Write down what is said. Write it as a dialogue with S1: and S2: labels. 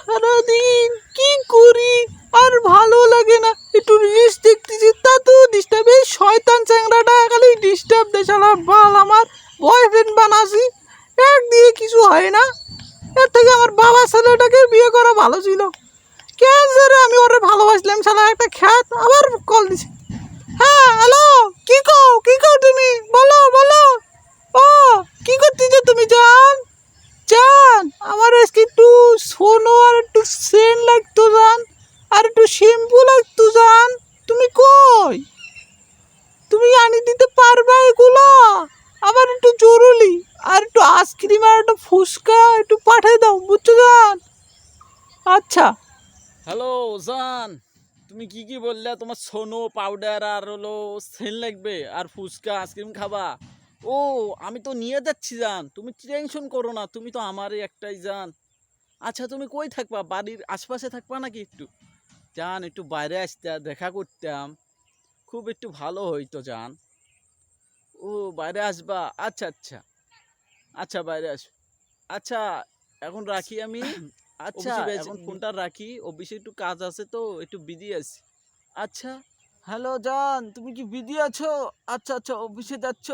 S1: সারাদিন কি করি আর ভালো লাগে না, একটু রিলস দেখতেছি তা তো ডিস্টার্ব। এই শয়তান চ্যাংড়াটা খালি ডিস্টার্ব দেয় শালা বাল। আমার বয়ফ্রেন্ড বানাসি এক দিয়ে কিছু হয় না। এর থেকে আমার বাবা ছেলেটাকে বিয়ে করা ভালো ছিল। ক্যান্সারে আমি ওরে ভালোবাসলাম, শালা একটা খ্যাত আবার কল দিছে। হ্যাঁ হ্যালো, কি কও তুমি, বলো বলো। ও কি করতেছো তুমি জান? জান আমার আজকে একটু সোনো আর একটু সেন্ট লাগতো জান, আর একটু শ্যাম্পু লাগতো জান। তুমি কই? তুমি আনি দিতে পারবা এগুলো? আমার একটু জরুরি, আর একটু আইসক্রিম আর একটু ফুচকা একটু পাঠিয়ে দাও, বুঝছো জান? আচ্ছা।
S2: হ্যালো জান, তুমি কি কি বললে? তোমার সোনো পাউডার আর হলো সেল লাগবে আর ফুচকা আইসক্রিম খাবা? ও, আমি তো নিয়ে যাচ্ছি জান, তুমি টেনশন করো না, তুমি তো আমারই একটাই জান। আচ্ছা তুমি কই থাকবা? বাড়ির আশপাশে থাকবা নাকি? একটু জান একটু বাইরে আসতে দেখা করতাম, খুব একটু ভালো হইতো জান। ও বাইরে আসবা, আচ্ছা আচ্ছা। আচ্ছা বাইরে আস। আচ্ছা এখন রাখি আমি। আচ্ছা এখন ফোনটা রাখি, অফিসে একটু কাজ আছে তো একটু বিজি আছি। আচ্ছা। হ্যালো জান, তুমি কি বিজি আছো? আচ্ছা আচ্ছা, অফিসে যাচ্ছ?